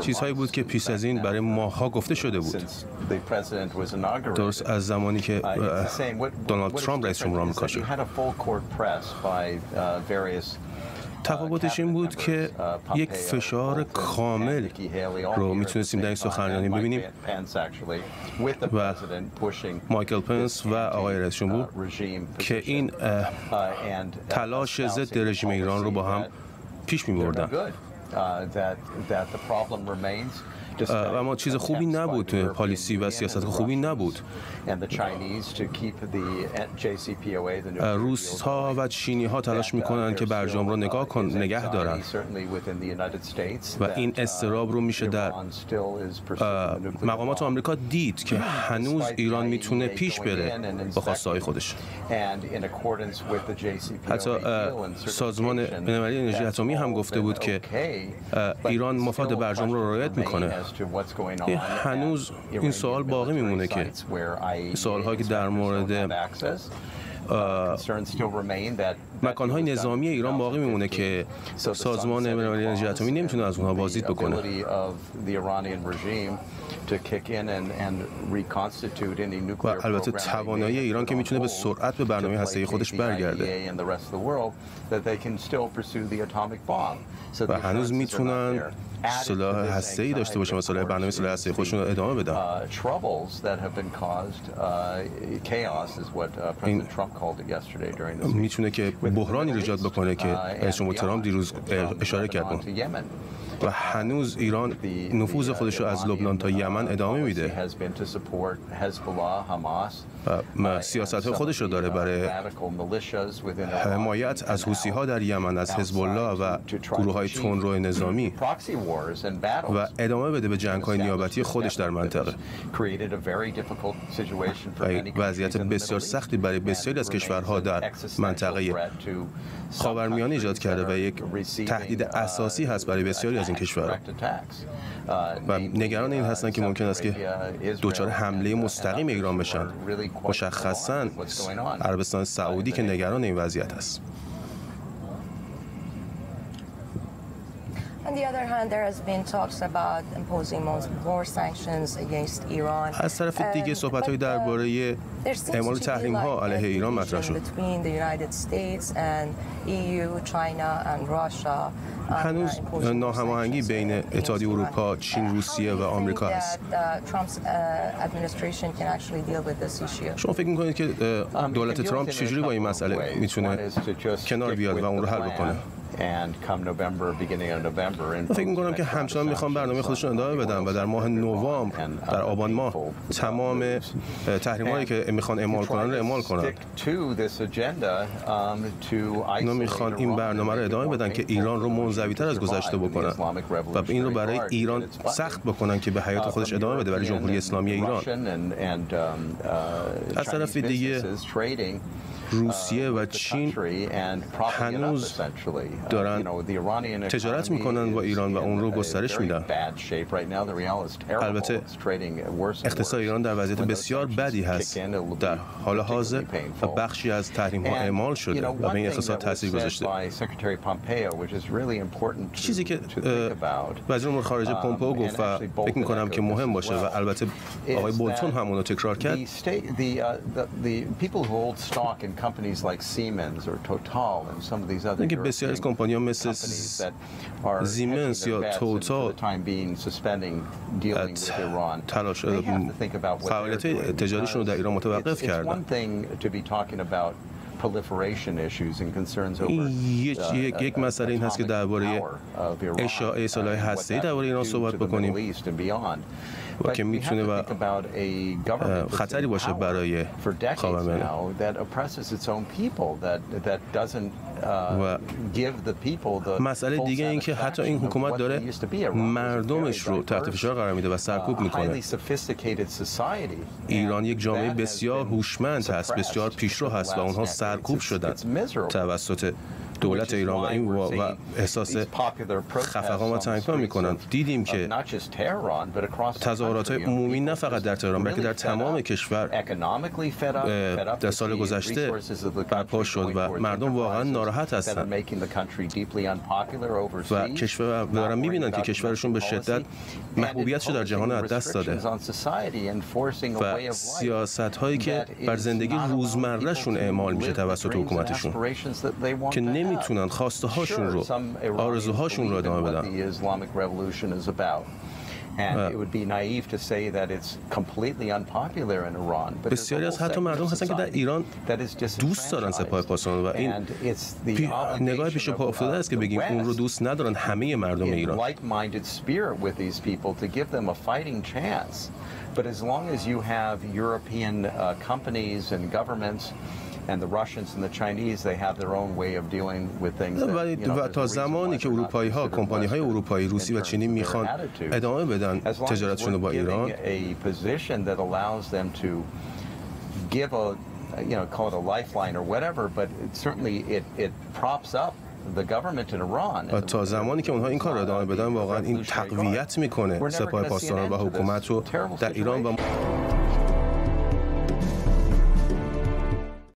چیزهایی بود که پیش از این برای ماه‌ها گفته شده بود. درست از زمانی که دونالد ترامپ رئیس جمهور آمریکا شد. تفاوتش این بود که یک فشار کامل رو میتونستیم در این سخنرانی ببینیم و مایکل پنس و آقای رئیس جمهور که این تلاش ضد رژیم ایران رو با هم پیش می‌بردن. و اما چیز خوبی نبود، پالیسی و سیاست خوبی نبود. روس‌ها و چینی‌ها تلاش می‌کنند که برجام رو نگه دارن و این اضطراب رو میشه در مقامات آمریکا دید که هنوز ایران میتونه پیش بره با خواسته‌های خودش. حتی سازمان بین‌المللی انرژی اتمی هم گفته بود که ایران مفاد برجام رو رعایت میکنه. هنوز این سوال باقی میمونه که سوال‌هایی که در مورد مکان‌های نظامی ایران باقی میمونه که سازمان بین‌المللی انرژی اتمی نمیتونه از اونها بازدید بکنه. و البته توانایی ایران که میتونه به سرعت به برنامه هسته‌ای خودش برگرده و هنوز میتونن سلاح هسته‌ای داشته باشن و سلاح برنامه سلاح هسته‌ای خودشون رو ادامه بدن. این میتونه که بحرانی ایجاد بکنه که رئیس جمهور ترامپ دیروز اشاره کرد و هنوز ایران نفوذ خودش رو از لبنان تا یمن ادامه میده و سیاست خودش رو داره برای حمایت از حوثی‌ها در یمن، از حزب الله و گروه‌های تندرو نظامی و ادامه بده به جنگ‌های نیابتی خودش در منطقه. وضعیت بسیار سختی برای بسیاری از کشورها در منطقه خاورمیانه ایجاد کرده و یک تهدید اساسی هست برای بسیاری از این کشورها و نگران این هستند که ممکن است که دچار حمله مستقیم ایران بشن، مشخصاً عربستان سعودی که نگران این وضعیت است. از طرف دیگه صحبت‌هایی درباره اعمال تحریم‌ها علیه ایران مطرح شد. هنوز ناهماهنگی بین اتحادیه اروپا، چین، روسیه و آمریکا هست. شما فکر می‌کنید که دولت ترامپ چجوری با این مسئله میتونه کنار بیاد و اون رو حل بکنه؟ من فکر می‌کنم که همچنان میخوان برنامه خودشون ادامه بدن و در ماه نوامبر، در آبان ماه، تمام تحریم‌هایی که میخوان اعمال کنن رو اعمال کنن. اونا میخوان این برنامه رو ادامه بدن که ایران رو منزوی‌تر از گذشته بکنن و این رو برای ایران سخت بکنن که به حیات خودش ادامه بده، برای جمهوری اسلامی ایران. از طرف دیگه روسیه و چین هنوز دارن تجارت میکنن با ایران و اون رو گسترش میدن. البته اقتصاد ایران در وضعیت بسیار بدی هست در حال حاضر و بخشی از تحریم ها اعمال شده و به این اقتصاد تاثیر گذاشته. چیزی که وزیر امور خارجه پومپئو گفت و فکر میکنم که مهم باشه و البته آقای بولتون هم اون رو تکرار کرد، اینکه بسیاری از کمپانی‌ها مثل سیمنز یا توتال فعالیت تجاریشون رو در ایران متوقف کردن. یک مسئله این هست که درباره اشاعه سلاح هسته‌ای درباره ایران صحبت بکنیم و که میتونه و خطری باشه برای خاورمیانه. و مسئله دیگه این که حتی این حکومت داره مردمش رو تحت فشار قرار میده و سرکوب میکنه. ایران یک جامعه بسیار هوشمند هست، بسیار پیشرو هست و اونها سرکوب شدن توسط دولت ایران و این و احساس خفقان و تنگنا میکنن. دیدیم که تظاهرات‌های عمومی نه فقط در تهران بلکه در تمام کشور در سال گذشته برپا شد و مردم واقعا ناراحت هستند و کشور دارن میبینن که کشورشون به شدت محبوبیتش در جهان از دست داده و سیاست‌هایی که بر زندگی روزمرهشون اعمال میشه توسط حکومتشون که نمیتونن خواسته هاشون رو، آرزوهاشون رو ادامه بدن. بسیاری از حتی مردم هستن که در ایران دوست دارن سپاه پاسداران و این نگاه پیش پا افتاده است که بگیم اون رو دوست ندارن همه مردم ایران. But as long as you have European companies and governments and the Russians and the Chinese, they have their own way of dealing with things. و تا زمانی که اروپایی‌ها، کمپانی‌های اروپایی، روسی و چینی میخوان ادامه بدن تجارتشون رو با ایران، a position that allows them to give a, you know, call it a lifeline or whatever, but certainly it props up the government in Iran. تا زمانی که اونها این کار رو ادامه بدن واقعا این تقویت میکنه سپاه پاسداران و حکومت رو در ایران و